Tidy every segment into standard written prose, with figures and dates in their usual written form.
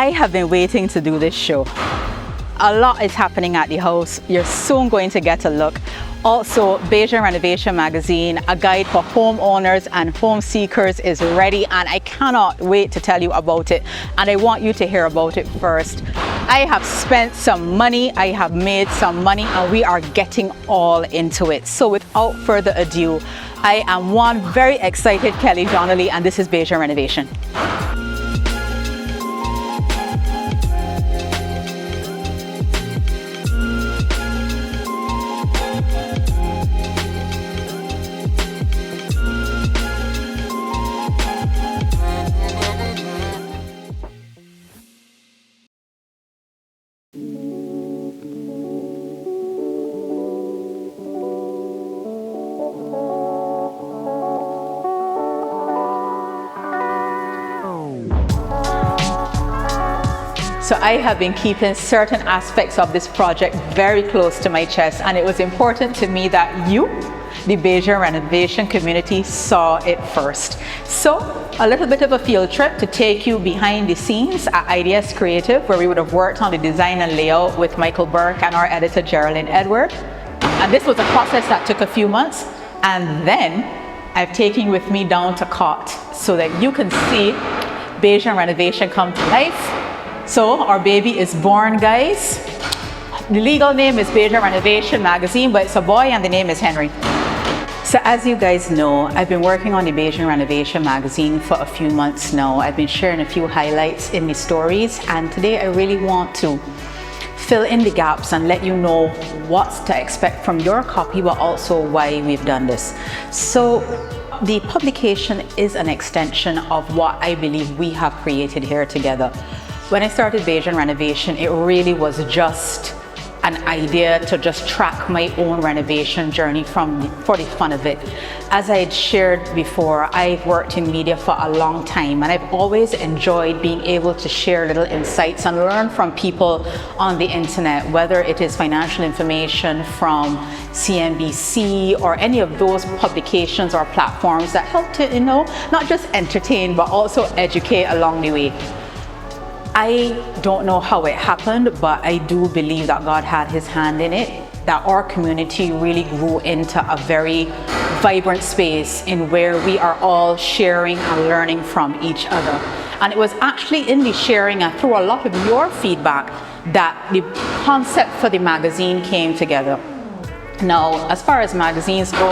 I have been waiting to do this show. A lot is happening at the house. You're soon going to get a look. Also, Bajan Renovation magazine, a guide for homeowners and home seekers, is ready, and I cannot wait to tell you about it. And I want you to hear about it first. I have spent some money, I have made some money, and we are getting all into it. So without further ado, I am one very excited Kelly Donnelly, and this is Bajan Renovation. So I have been keeping certain aspects of this project very close to my chest, and it was important to me that you, the Bajan Renovation community, saw it first. So a little bit of a field trip to take you behind the scenes at IDS Creative, where we would have worked on the design and layout with Michael Burke and our editor Geraldine Edward. And this was a process that took a few months, and then I've taken you with me down to court so that you can see Bajan Renovation come to life. So our baby is born, guys. The legal name is Bajan Renovation magazine, but it's a boy and the name is Henry. So as you guys know, I've been working on the Bajan Renovation magazine for a few months now. I've been sharing a few highlights in the stories, and today I really want to fill in the gaps and let you know what's to expect from your copy, but also why we've done this. So the publication is an extension of what I believe we have created here together. When I started Bajan Renovation, it really was just an idea to just track my own renovation journey for the fun of it. As I had shared before, I've worked in media for a long time, and I've always enjoyed being able to share little insights and learn from people on the internet, whether it is financial information from CNBC or any of those publications or platforms that help to, not just entertain, but also educate along the way. I don't know how it happened, but I do believe that God had his hand in it, that our community really grew into a very vibrant space in where we are all sharing and learning from each other. And it was actually in the sharing and through a lot of your feedback that the concept for the magazine came together. Now, as far as magazines go,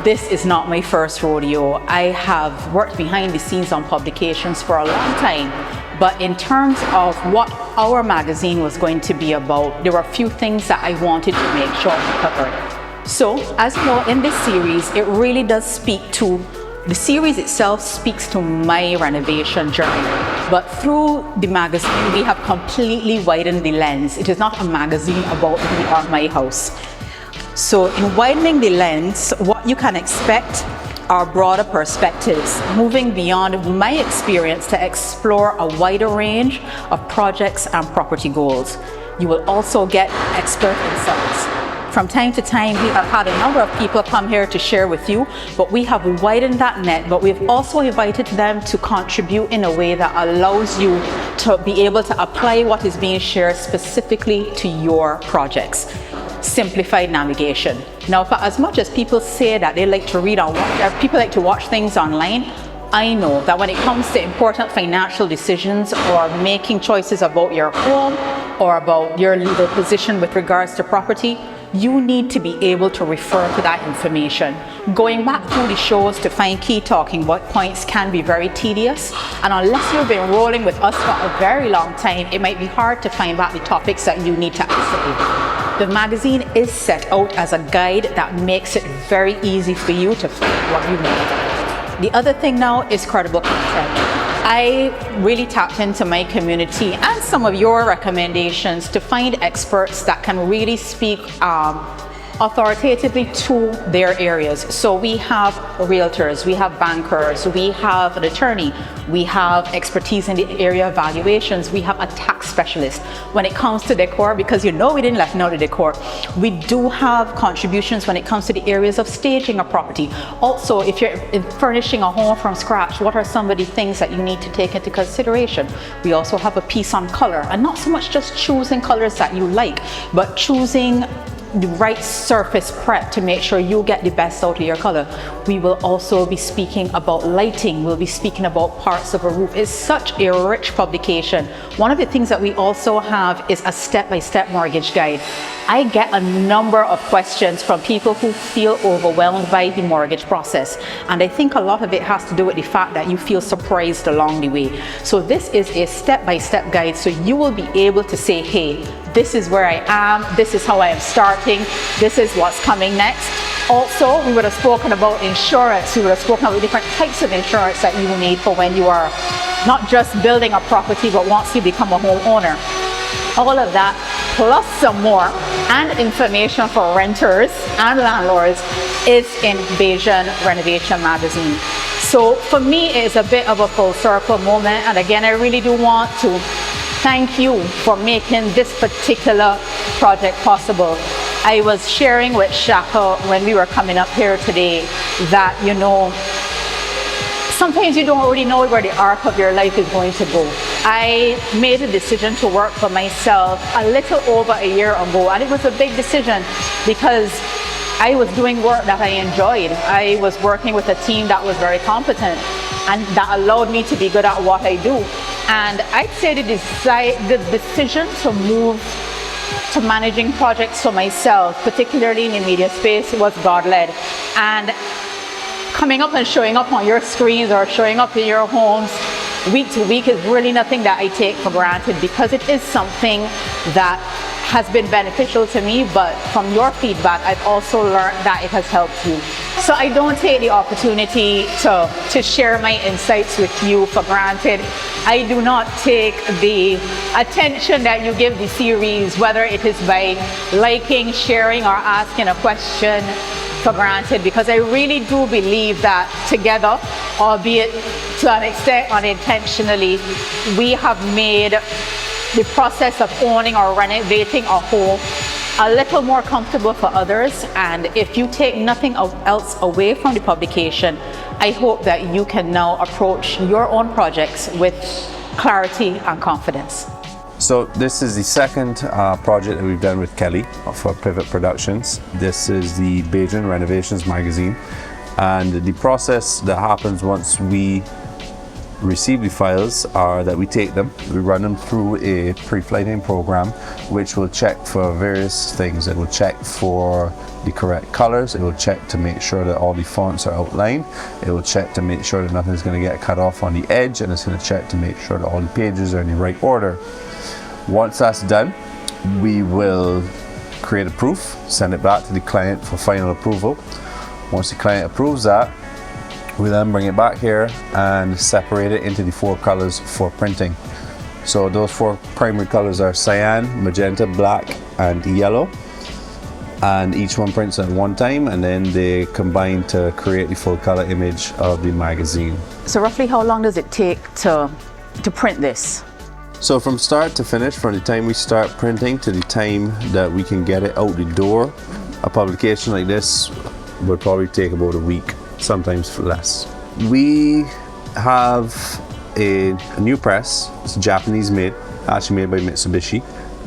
this is not my first rodeo. I have worked behind the scenes on publications for a long time. But in terms of what our magazine was going to be about, there were a few things that I wanted to make sure we covered. So, as you know, in this series, it really does the series itself speaks to my renovation journey. But through the magazine, we have completely widened the lens. It is not a magazine about me or my house. So in widening the lens, what you can expect are broader perspectives, moving beyond my experience to explore a wider range of projects and property goals. You will also get expert insights. From time to time, we have had a number of people come here to share with you, but we have widened that net, but we've also invited them to contribute in a way that allows you to be able to apply what is being shared specifically to your projects. Simplified navigation. Now, for as much as people say that they like to read people like to watch things online, I know that when it comes to important financial decisions or making choices about your home or about your legal position with regards to property, you need to be able to refer to that information. Going back through the shows to find key talking points can be very tedious, and unless you've been rolling with us for a very long time, it might be hard to find back the topics that you need to access. The magazine is set out as a guide that makes it very easy for you to find what you need. The other thing now is credible content. I really tapped into my community and some of your recommendations to find experts that can really speak authoritatively to their areas. So we have realtors, we have bankers, we have an attorney, we have expertise in the area of valuations, we have a tax specialist. When it comes to decor, because we didn't left out the decor, we do have contributions when it comes to the areas of staging a property. Also, if you're furnishing a home from scratch, what are some of the things that you need to take into consideration? We also have a piece on color, and not so much just choosing colors that you like, but choosing the right surface prep to make sure you get the best out of your color. We will also be speaking about lighting. We'll be speaking about parts of a roof. It's such a rich publication. One of the things that we also have is a step-by-step mortgage guide. I get a number of questions from people who feel overwhelmed by the mortgage process. And I think a lot of it has to do with the fact that you feel surprised along the way. So this is a step-by-step guide, so you will be able to say, hey, this is where I am, this is how I am starting, this is what's coming next. Also, we would have spoken about insurance. We would have spoken about different types of insurance that you will need for when you are not just building a property, but once you become a homeowner. All of that, plus some more, and information for renters and landlords is in Bajan Renovation magazine. So for me, it's a bit of a full circle moment. And again, I really do want to thank you for making this particular project possible. I was sharing with Shaka when we were coming up here today that, sometimes you don't already know where the arc of your life is going to go. I made a decision to work for myself a little over a year ago, and it was a big decision because I was doing work that I enjoyed. I was working with a team that was very competent and that allowed me to be good at what I do. And I'd say the decision to move to managing projects for myself, particularly in the media space, was God-led. And coming up and showing up on your screens or showing up in your homes week to week is really nothing that I take for granted, because it is something that has been beneficial to me, but from your feedback, I've also learned that it has helped you. So I don't take the opportunity to share my insights with you for granted. I do not take the attention that you give the series, whether it is by liking, sharing, or asking a question, for granted, because I really do believe that together, albeit to an extent unintentionally, we have made the process of owning or renovating a home a little more comfortable for others. And if you take nothing else away from the publication, I hope that you can now approach your own projects with clarity and confidence. So this is the second project that we've done with Kelly for Pivot Productions. This is the Bajan Renovations magazine, and the process that happens once we receive the files are that we take them, we run them through a pre-flighting program which will check for various things. It will check for the correct colors, it will check to make sure that all the fonts are outlined, it will check to make sure that nothing's going to get cut off on the edge, and it's going to check to make sure that all the pages are in the right order. Once that's done, we will create a proof, send it back to the client for final approval. Once the client approves that, we then bring it back here and separate it into the 4 colors for printing. So those 4 primary colors are cyan, magenta, black, and yellow. And each one prints at one time, and then they combine to create the full color image of the magazine. So roughly how long does it take to print this? So from start to finish, from the time we start printing to the time that we can get it out the door, a publication like this would probably take about a week, sometimes less. We have a new press. It's Japanese made, actually made by Mitsubishi,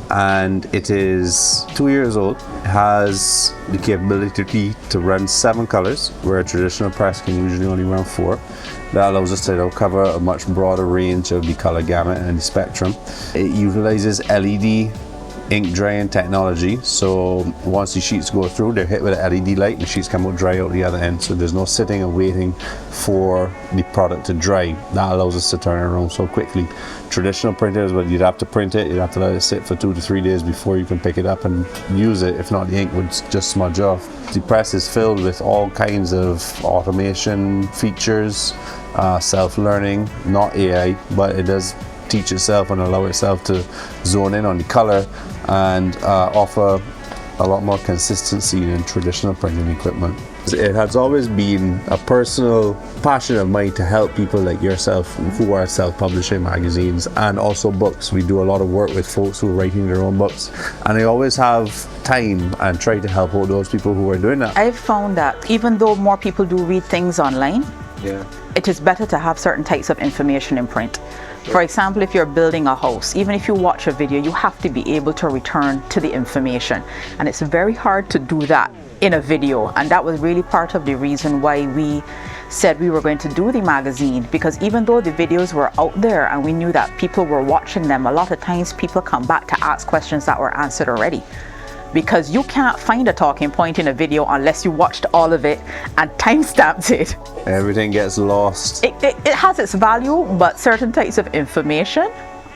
and it is 2 years old. It has the capability to run 7 colors, where a traditional press can usually only run 4. That allows us to cover a much broader range of the color gamut and the spectrum. It utilizes LED ink drying technology, so once the sheets go through, they're hit with an LED light and the sheets come out dry out the other end, so there's no sitting and waiting for the product to dry. That allows us to turn it around so quickly. Traditional printers, but you'd have to print it, you'd have to let it sit for 2 to 3 days before you can pick it up and use it. If not, the ink would just smudge off. The press is filled with all kinds of automation features, self-learning, not AI, but it does teach itself and allow itself to zone in on the color and offer a lot more consistency than traditional printing equipment. It has always been a personal passion of mine to help people like yourself who are self-publishing magazines and also books. We do a lot of work with folks who are writing their own books, and I always have time and try to help out those people who are doing that. I've found that even though more people do read things online, Yeah. it is better to have certain types of information in print. For example, if you're building a house, even if you watch a video, you have to be able to return to the information. And it's very hard to do that in a video. And that was really part of the reason why we said we were going to do the magazine, because even though the videos were out there and we knew that people were watching them, a lot of times people come back to ask questions that were answered already. Because you can't find a talking point in a video unless you watched all of it and time-stamped it. Everything gets lost. It has its value, but certain types of information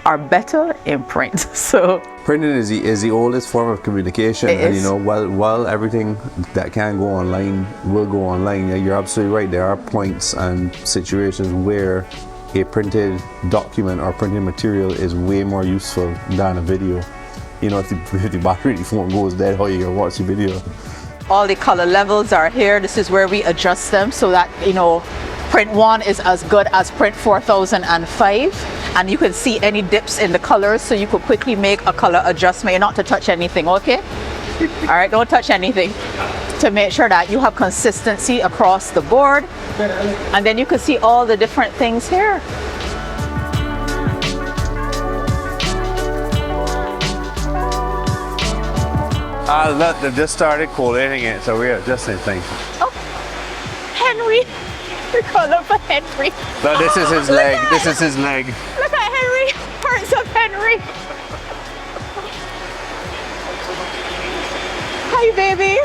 are better in print. So Printing is the oldest form of communication, It and is. you know, while everything that can go online will go online, yeah, you're absolutely right. There are points and situations where a printed document or printed material is way more useful than a video. You know, if the battery of the phone goes dead, how are you gonna watch the video? all the color levels are here. This is where we adjust them so that, you know, print 1 is as good as print 4005, and you can see any dips in the colors, so you could quickly make a color adjustment. You're not to touch anything, okay? All right, don't touch anything, to make sure that you have consistency across the board. And then you can see all the different things here. Look, they've just started collating it, so we're adjusting things. Oh, Henry, the color for Henry. No, this is his leg. This is his leg. Look at Henry, parts of Henry. Hi, baby.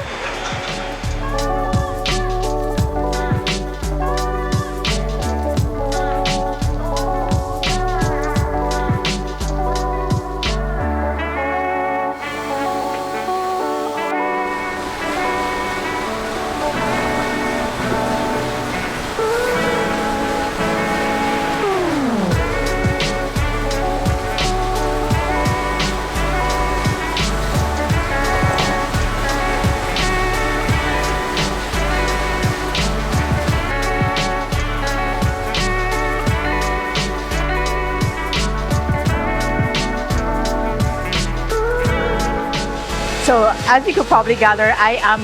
So as you could probably gather, I am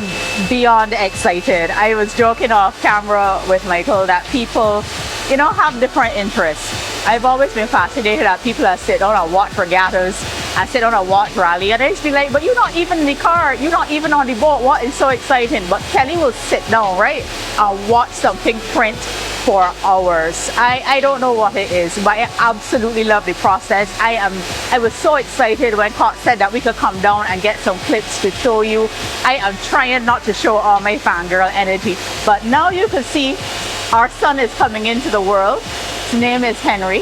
beyond excited. I was joking off camera with Michael that people, you know, have different interests. I've always been fascinated at people that sit down and watch regattas and sit down and watch rally, and I just be like, but you're not even in the car, you're not even on the boat, what is so exciting? But Kelly will sit down, right, and watch something print for hours. I don't know what it is, but I absolutely love the process. I was so excited when Scott said that we could come down and get some clips to show you. I am trying not to show all my fangirl energy, but now you can see our son is coming into the world. His name is Henry,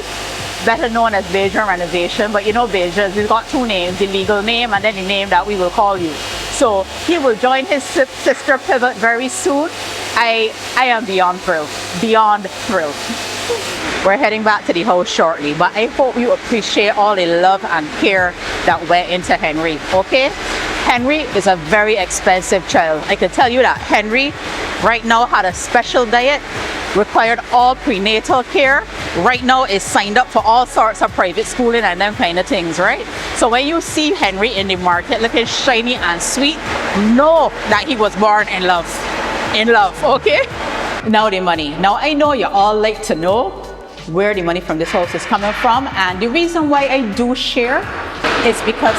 better known as Bajan Renovation, but you know Bajan, he's got two names, the legal name and then the name that we will call you. So he will join his sister Pivot very soon. I am beyond thrilled, beyond thrilled. We're heading back to the house shortly, but I hope you appreciate all the love and care that went into Henry, okay? Henry is a very expensive child. I can tell you that Henry right now had a special diet, required all prenatal care, right now is signed up for all sorts of private schooling and them kind of things, right? So when you see Henry in the market looking shiny and sweet, know that he was born in love. In love, okay? Now the money. Now I know you all like to know where the money from this house is coming from, and the reason why I do share is because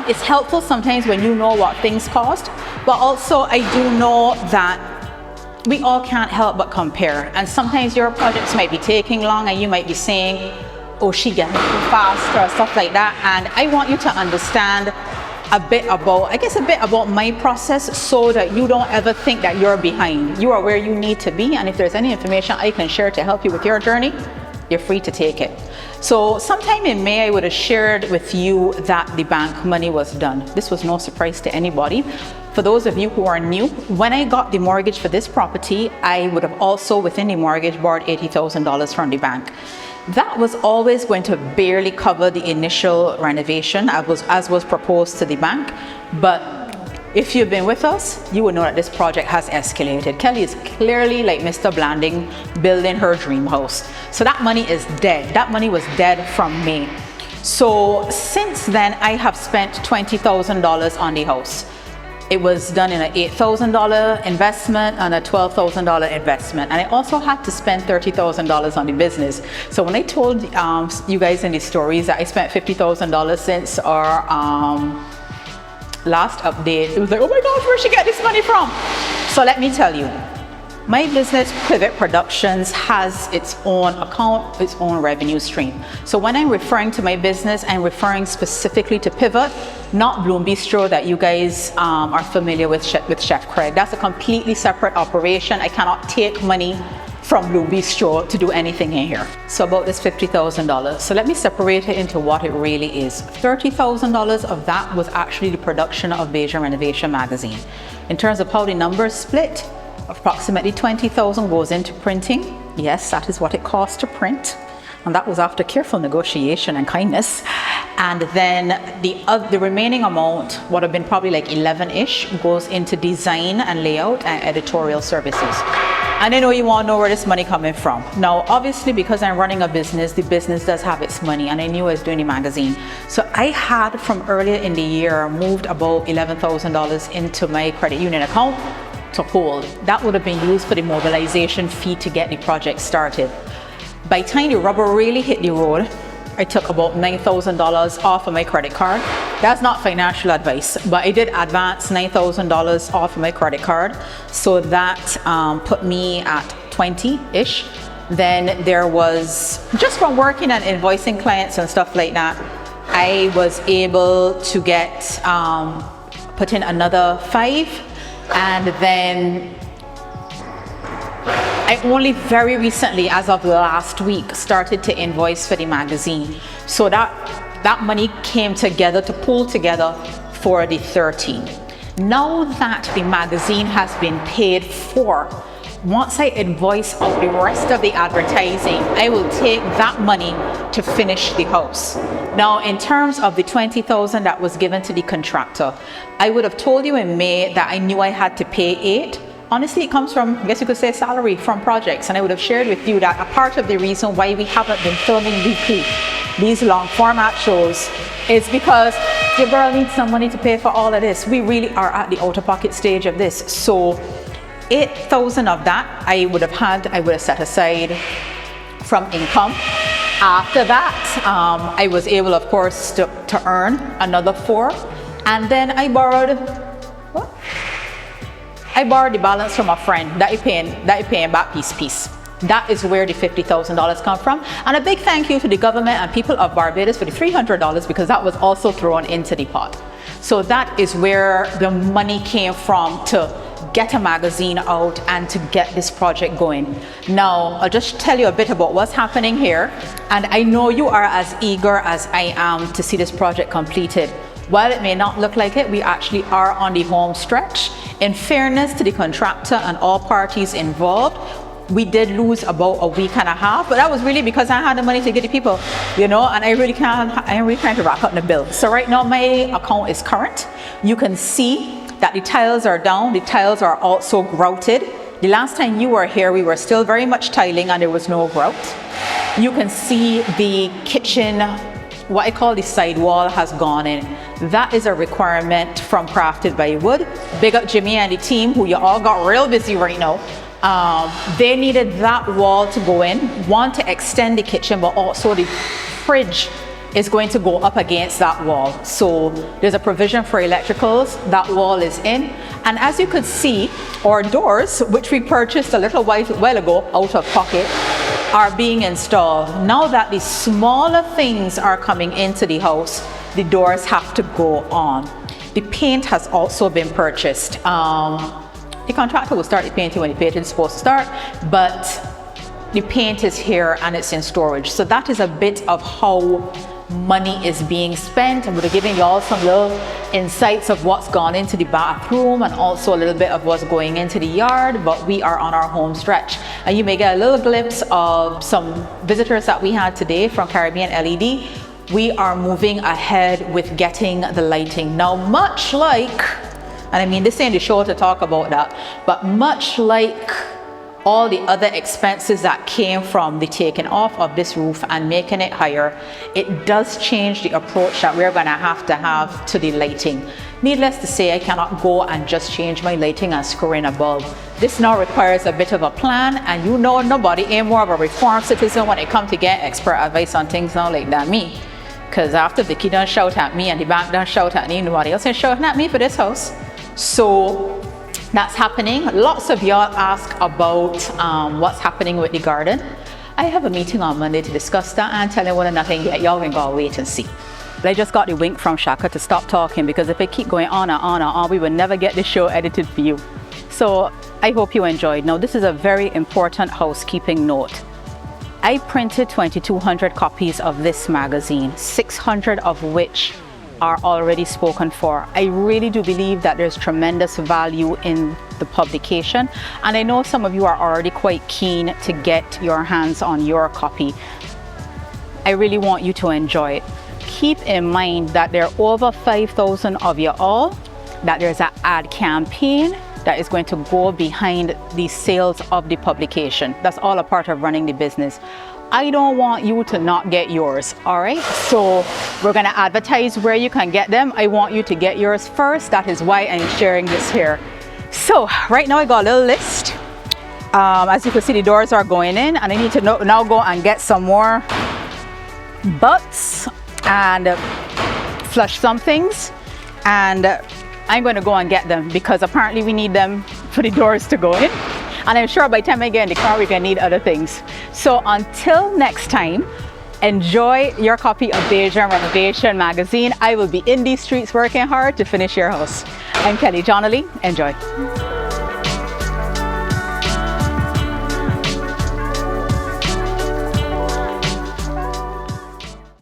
it's helpful sometimes when you know what things cost, but also I do know that we all can't help but compare, and sometimes your projects might be taking long and you might be saying, oh, she getting too fast or stuff like that, and I want you to understand a bit about my process so that you don't ever think that you're behind. You are where you need to be, and if there's any information I can share to help you with your journey, you're free to take it. So sometime in May, I would have shared with you that the bank money was done. This was no surprise to anybody. For those of you who are new, when I got the mortgage for this property, I would have also within the mortgage borrowed $80,000 from the bank. That was always going to barely cover the initial renovation as was proposed to the bank, but if you've been with us, you will know that this project has escalated. Kelly is clearly like Mr. Blanding building her dream house. So that money is dead. That money was dead from me. So since then, I have spent $20,000 on the house. It was done in an $8,000 investment and a $12,000 investment. And I also had to spend $30,000 on the business. So when I told you guys in the stories that I spent $50,000 since our last update, it was like, oh my gosh, where'd she get this money from? So let me tell you, my business, Pivot Productions, has its own account, its own revenue stream. So when I'm referring to my business, I'm referring specifically to Pivot, not Bloom Bistro that you guys are familiar with Chef Craig. That's a completely separate operation. I cannot take money from Bloom Bistro to do anything in here. So about this $50,000. So let me separate it into what it really is. $30,000 of that was actually the production of Bajan Renovation magazine. In terms of how the numbers split, approximately $20,000 goes into printing. Yes, that is what it costs to print. And that was after careful negotiation and kindness. And then the remaining amount would have been probably like 11-ish, goes into design and layout and editorial services. And I know you want to know where this money coming from. Now, obviously, because I'm running a business, the business does have its money, and I knew I was doing the magazine. So I had, from earlier in the year, moved about $11,000 into my credit union account to hold. That would have been used for the mobilization fee to get the project started. By the time the rubber really hit the road, I took about $9,000 off of my credit card. That's not financial advice, but I did advance $9,000 off of my credit card. So that put me at 20-ish. Then there was, just from working and invoicing clients and stuff like that, I was able to get, put in another 5. And then I only very recently, as of last week, started to invoice for the magazine. So that money came together to pull together for the 13. Now that the magazine has been paid for, once I invoice out the rest of the advertising, I will take that money to finish the house. Now, in terms of the $20,000 that was given to the contractor, I would have told you in May that I knew I had to pay $8,000. Honestly, it comes from, I guess you could say, salary from projects. And I would have shared with you that a part of the reason why we haven't been filming weekly these long format shows is because your girl needs some money to pay for all of this. We really are at the out-of-pocket stage of this. So $8,000 of that I would have set aside from income. After that, I was able, of course, to earn another $4,000. And then I borrowed the balance from a friend that you're paying back piece. That is where the $50,000 come from. And a big thank you to the government and people of Barbados for the $300 because that was also thrown into the pot. So that is where the money came from to get a magazine out and to get this project going. Now, I'll just tell you a bit about what's happening here. And I know you are as eager as I am to see this project completed. While it may not look like it, we actually are on the home stretch. In fairness to the contractor and all parties involved, we did lose about a week and a half, but that was really because I had the money to get the people, and I'm really trying to rack up the bill. So right now my account is current. You can see that the tiles are down. The tiles are also grouted. The last time you were here, we were still very much tiling and there was no grout. You can see the kitchen, what I call the side wall, has gone in. That is a requirement from Crafted by Wood. Big up Jimmy and the team, who you all got real busy right now. They needed that wall to go in, one to extend the kitchen, but also the fridge is going to go up against that wall. So there's a provision for electricals. That wall is in. And as you could see, our doors, which we purchased a little while ago out of pocket, are being installed. Now that the smaller things are coming into the house, the doors have to go on. The paint has also been purchased. The contractor will start the painting when the painting is supposed to start, but the paint is here and it's in storage. So that is a bit of how money is being spent. I'm going to give you all some little insights of what's gone into the bathroom and also a little bit of what's going into the yard, but we are on our home stretch. And you may get a little glimpse of some visitors that we had today from Caribbean LED. We are moving ahead with getting the lighting. Now, much like And I mean, this ain't the show to talk about that, but much like all the other expenses that came from the taking off of this roof and making it higher, it does change the approach that we're gonna have to the lighting. Needless to say, I cannot go and just change my lighting and screw in a bulb. This now requires a bit of a plan, and you know nobody ain't more of a reformed citizen when it comes to get expert advice on things now like that me. Because after Vicky done shout at me and the bank done shout at me, nobody else ain't shouting at me for this house. So that's happening. Lots of y'all ask about what's happening with the garden. I have a meeting on Monday to discuss that and tell you what nothing yet. Y'all can go wait and see. But I just got the wink from Shaka to stop talking, because if I keep going on and on and on, we will never get the show edited for you. So I hope you enjoyed. Now, this is a very important housekeeping note. I printed 2,200 copies of this magazine, 600 of which are already spoken for. I really do believe that there's tremendous value in the publication, and I know some of you are already quite keen to get your hands on your copy. I really want you to enjoy it. Keep in mind that there are over 5,000 of you all, that there's an ad campaign that is going to go behind the sales of the publication. That's all a part of running the business. I don't want you to not get yours, all right? So we're gonna advertise where you can get them. I want you to get yours first. That is why I'm sharing this here. So right now I got a little list. As you can see, the doors are going in, and I need to now go and get some more butts and flush some things, and I'm going to go and get them because apparently we need them for the doors to go in, and I'm sure by the time I get in the car we're going to need other things. So until next time, enjoy your copy of Bajan Renovation magazine. I will be in these streets working hard to finish your house. I'm Kelly Johnally. Enjoy.